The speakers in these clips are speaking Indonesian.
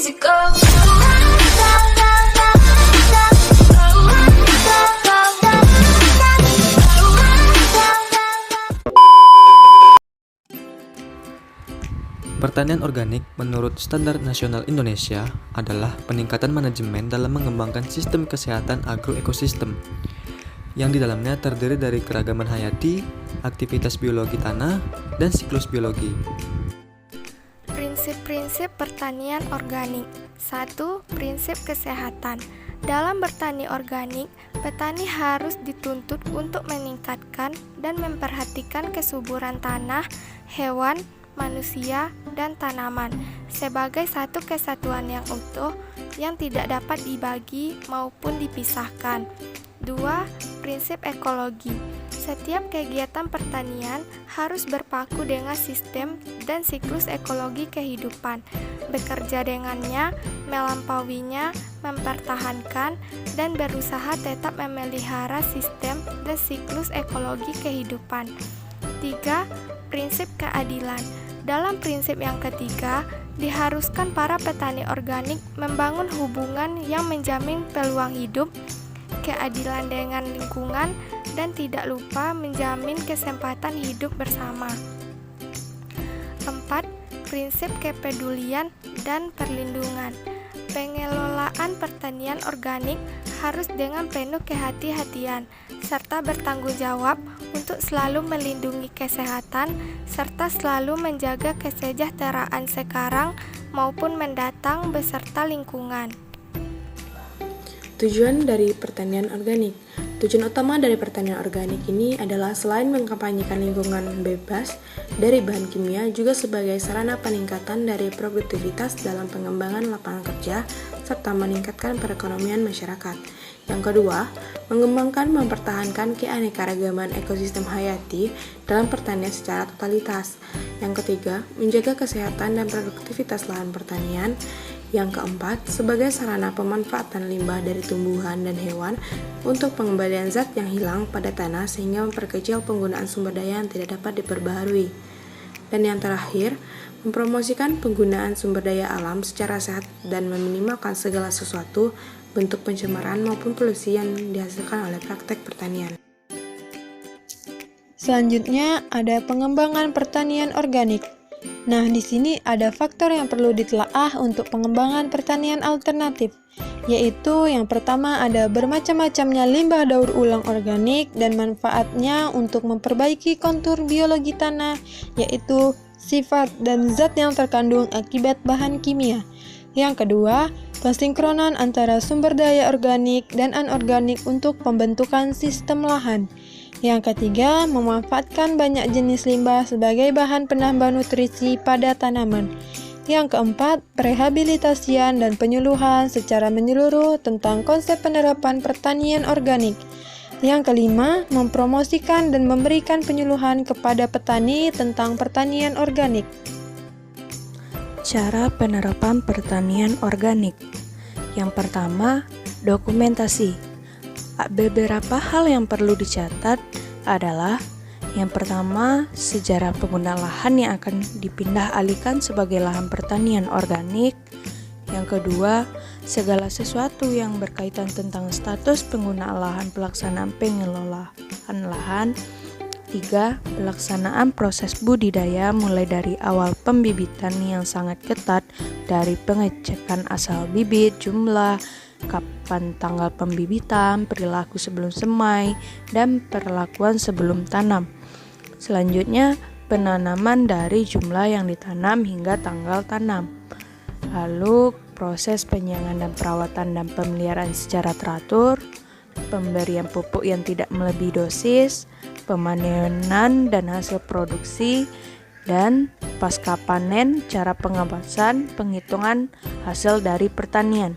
easy go. Pertanian organik menurut Standar Nasional Indonesia adalah peningkatan manajemen dalam mengembangkan sistem kesehatan agroekosistem yang di dalamnya terdiri dari keragaman hayati, aktivitas biologi tanah, dan siklus biologi. Prinsip-prinsip pertanian organik. 1. Prinsip kesehatan. Dalam bertani organik, petani harus dituntut untuk meningkatkan dan memperhatikan kesuburan tanah, hewan, manusia, dan tanaman sebagai satu kesatuan yang utuh yang tidak dapat dibagi maupun dipisahkan. 2. Prinsip ekologi. Setiap kegiatan pertanian harus berpaku dengan sistem dan siklus ekologi kehidupan, bekerja dengannya, melampauinya, mempertahankan, dan berusaha tetap memelihara sistem dan siklus ekologi kehidupan. 3. Prinsip keadilan. Dalam prinsip yang ketiga, diharuskan para petani organik membangun hubungan yang menjamin peluang hidup, keadilan dengan lingkungan, dan tidak lupa menjamin kesempatan hidup bersama. 4. Prinsip kepedulian dan perlindungan. Pengelolaan pertanian organik harus dengan penuh kehati-hatian, serta bertanggung jawab untuk selalu melindungi kesehatan, serta selalu menjaga kesejahteraan sekarang maupun mendatang beserta lingkungan. Tujuan dari pertanian organik. Tujuan utama dari pertanian organik ini adalah selain mengkampanyekan lingkungan bebas dari bahan kimia, juga sebagai sarana peningkatan dari produktivitas dalam pengembangan lapangan kerja, serta meningkatkan perekonomian masyarakat. Yang kedua, mengembangkan mempertahankan keanekaragaman ekosistem hayati dalam pertanian secara totalitas. Yang ketiga, menjaga kesehatan dan produktivitas lahan pertanian. Yang keempat, sebagai sarana pemanfaatan limbah dari tumbuhan dan hewan untuk pengembalian zat yang hilang pada tanah sehingga memperkecil penggunaan sumber daya yang tidak dapat diperbaharui. Dan yang terakhir, mempromosikan penggunaan sumber daya alam secara sehat dan meminimalkan segala sesuatu bentuk pencemaran maupun polusi yang dihasilkan oleh praktek pertanian. Selanjutnya ada pengembangan pertanian organik. Nah, di sini ada faktor yang perlu ditelaah untuk pengembangan pertanian alternatif, yaitu yang pertama ada bermacam-macamnya limbah daur ulang organik dan manfaatnya untuk memperbaiki kontur biologi tanah, yaitu sifat dan zat yang terkandung akibat bahan kimia. Yang kedua, pensinkronan antara sumber daya organik dan anorganik untuk pembentukan sistem lahan. Yang ketiga, memanfaatkan banyak jenis limbah sebagai bahan penambah nutrisi pada tanaman. Yang keempat, rehabilitasian dan penyuluhan secara menyeluruh tentang konsep penerapan pertanian organik. Yang kelima, mempromosikan dan memberikan penyuluhan kepada petani tentang pertanian organik. Cara penerapan pertanian organik. Yang pertama, dokumentasi. Beberapa hal yang perlu dicatat adalah yang pertama, sejarah penggunaan lahan yang akan dipindah alihkan sebagai lahan pertanian organik. Yang kedua, segala sesuatu yang berkaitan tentang status penggunaan lahan, pelaksanaan pengelolaan lahan. 3. Pelaksanaan proses budidaya mulai dari awal pembibitan yang sangat ketat, dari pengecekan asal bibit, jumlah, kapan tanggal pembibitan, perilaku sebelum semai, dan perlakuan sebelum tanam. Selanjutnya, penanaman dari jumlah yang ditanam hingga tanggal tanam. Lalu, proses penyiangan dan perawatan dan pemeliharaan secara teratur, pemberian pupuk yang tidak melebihi dosis, pemanenan dan hasil produksi, dan pasca panen, cara pengawasan, penghitungan hasil dari pertanian.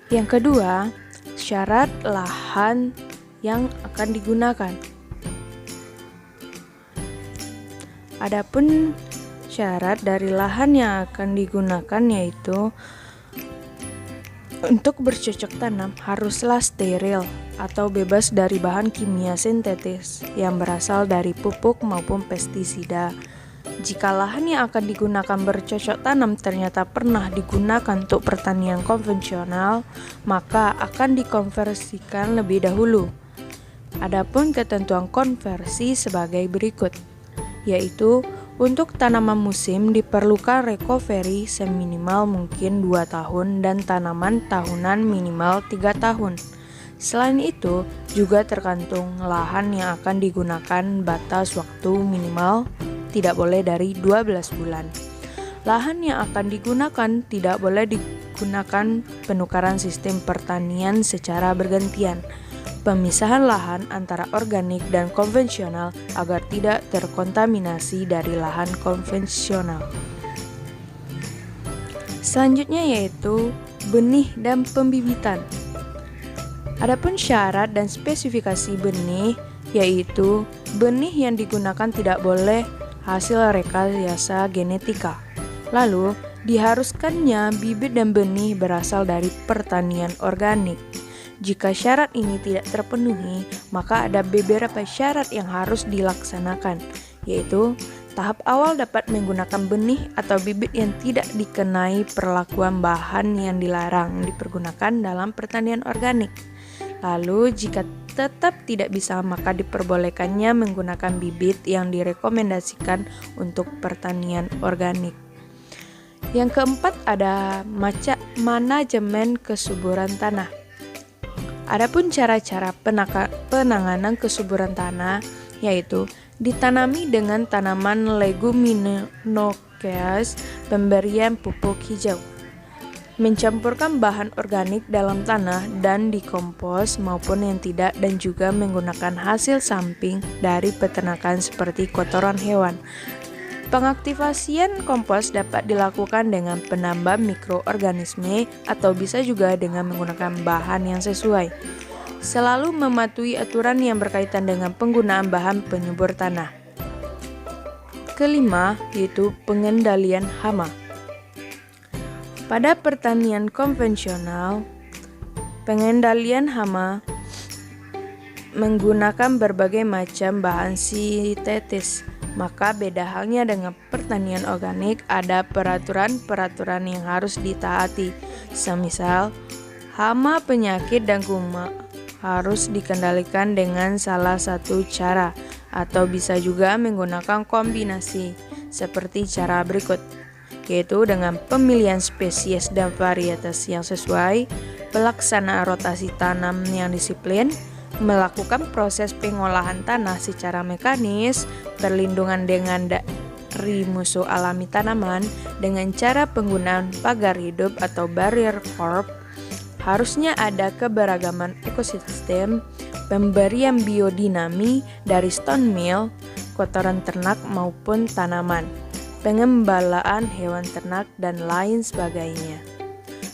Yang kedua, syarat lahan yang akan digunakan. Adapun syarat dari lahan yang akan digunakan yaitu untuk bercocok tanam haruslah steril atau bebas dari bahan kimia sintetis yang berasal dari pupuk maupun pestisida. Jika lahan yang akan digunakan bercocok tanam ternyata pernah digunakan untuk pertanian konvensional, maka akan dikonversikan lebih dahulu. Adapun ketentuan konversi sebagai berikut, yaitu untuk tanaman musim diperlukan recovery seminimal mungkin 2 tahun dan tanaman tahunan minimal 3 tahun. Selain itu, juga tergantung lahan yang akan digunakan batas waktu minimal tidak boleh dari 12 bulan. Lahan yang akan digunakan tidak boleh digunakan penukaran sistem pertanian secara bergantian. Pemisahan lahan antara organik dan konvensional agar tidak terkontaminasi dari lahan konvensional. Selanjutnya yaitu benih dan pembibitan. Adapun syarat dan spesifikasi benih yaitu benih yang digunakan tidak boleh hasil rekayasa genetika. Lalu, diharuskannya bibit dan benih berasal dari pertanian organik. Jika syarat ini tidak terpenuhi, maka ada beberapa syarat yang harus dilaksanakan, yaitu tahap awal dapat menggunakan benih atau bibit yang tidak dikenai perlakuan bahan yang dilarang dipergunakan dalam pertanian organik. Lalu, jika tetap tidak bisa, maka diperbolehkannya menggunakan bibit yang direkomendasikan untuk pertanian organik. Yang keempat ada manajemen kesuburan tanah. Adapun cara-cara penanganan kesuburan tanah yaitu ditanami dengan tanaman leguminosae, pemberian pupuk hijau, mencampurkan bahan organik dalam tanah dan dikompos maupun yang tidak, dan juga menggunakan hasil samping dari peternakan seperti kotoran hewan. Pengaktifasian kompos dapat dilakukan dengan penambah mikroorganisme atau bisa juga dengan menggunakan bahan yang sesuai. Selalu mematuhi aturan yang berkaitan dengan penggunaan bahan penyubur tanah. Kelima, yaitu pengendalian hama. Pada pertanian konvensional, pengendalian hama menggunakan berbagai macam bahan sintetis. Maka beda halnya dengan pertanian organik, ada peraturan-peraturan yang harus ditaati. Semisal, hama, penyakit, dan kuman harus dikendalikan dengan salah satu cara, atau bisa juga menggunakan kombinasi seperti cara berikut, yaitu dengan pemilihan spesies dan varietas yang sesuai, pelaksanaan rotasi tanam yang disiplin, melakukan proses pengolahan tanah secara mekanis, perlindungan dengan dari musuh alami tanaman dengan cara penggunaan pagar hidup atau barrier corp. Harusnya ada keberagaman ekosistem, pemberian biodinami dari stone meal, kotoran ternak maupun tanaman, pengembalaan hewan ternak, dan lain sebagainya.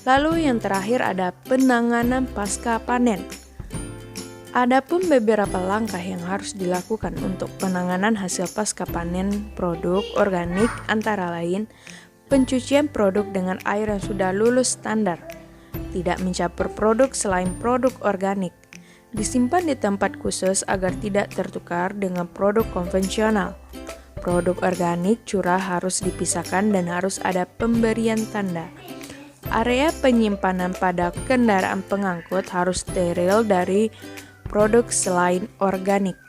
Lalu yang terakhir ada penanganan pasca panen. Adapun beberapa langkah yang harus dilakukan untuk penanganan hasil pasca panen produk organik antara lain pencucian produk dengan air yang sudah lulus standar, tidak mencampur produk selain produk organik, disimpan di tempat khusus agar tidak tertukar dengan produk konvensional. Produk organik curah harus dipisahkan dan harus ada pemberian tanda. Area penyimpanan pada kendaraan pengangkut harus steril dari produk selain organik.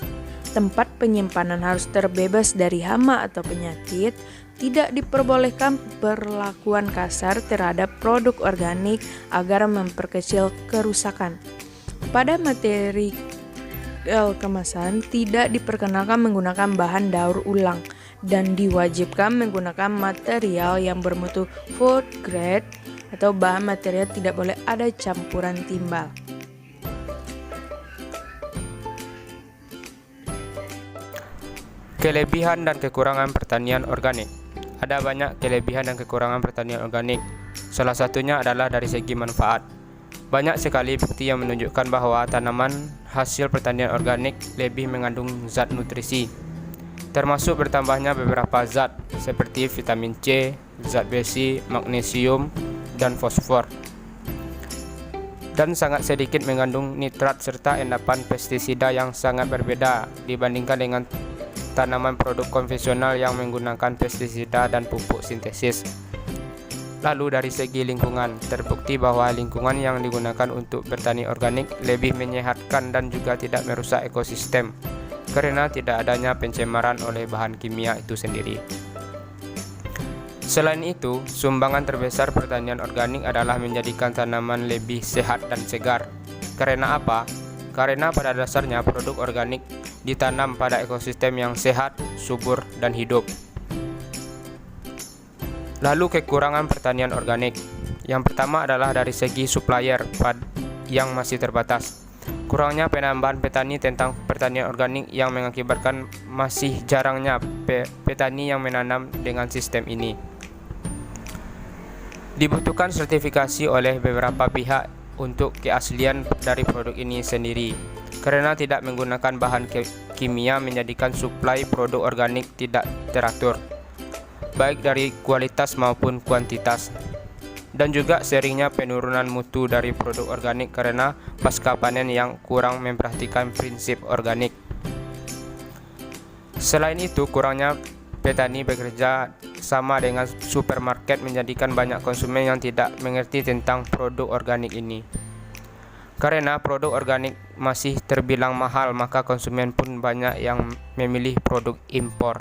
Tempat penyimpanan harus terbebas dari hama atau penyakit. Tidak diperbolehkan perlakuan kasar terhadap produk organik agar memperkecil kerusakan. Pada materi kemasan tidak diperkenankan menggunakan bahan daur ulang dan diwajibkan menggunakan material yang bermutu food grade atau bahan material tidak boleh ada campuran timbal. Kelebihan dan kekurangan pertanian organik. Ada banyak kelebihan dan kekurangan pertanian organik. Salah satunya adalah dari segi manfaat. Banyak sekali bukti yang menunjukkan bahwa tanaman hasil pertanian organik lebih mengandung zat nutrisi, termasuk bertambahnya beberapa zat seperti vitamin C, zat besi, magnesium, dan fosfor. Dan sangat sedikit mengandung nitrat serta endapan pestisida yang sangat berbeda dibandingkan dengan tanaman produk konvensional yang menggunakan pestisida dan pupuk sintesis. Lalu dari segi lingkungan, terbukti bahwa lingkungan yang digunakan untuk bertani organik lebih menyehatkan dan juga tidak merusak ekosistem karena tidak adanya pencemaran oleh bahan kimia itu sendiri. Selain itu, sumbangan terbesar pertanian organik adalah menjadikan tanaman lebih sehat dan segar. Karena apa? Karena pada dasarnya produk organik ditanam pada ekosistem yang sehat, subur, dan hidup. Lalu kekurangan pertanian organik. Yang pertama adalah dari segi supplier yang masih terbatas. Kurangnya penambahan petani tentang pertanian organik yang mengakibatkan masih jarangnya petani yang menanam dengan sistem ini. Dibutuhkan sertifikasi oleh beberapa pihak untuk keaslian dari produk ini sendiri. Karena tidak menggunakan bahan kimia menjadikan suplai produk organik tidak teratur, baik dari kualitas maupun kuantitas, dan juga seringnya penurunan mutu dari produk organik karena pasca panen yang kurang memperhatikan prinsip organik. Selain itu, kurangnya petani bekerja sama dengan supermarket menjadikan banyak konsumen yang tidak mengerti tentang produk organik ini. Karena produk organik masih terbilang mahal, maka konsumen pun banyak yang memilih produk impor.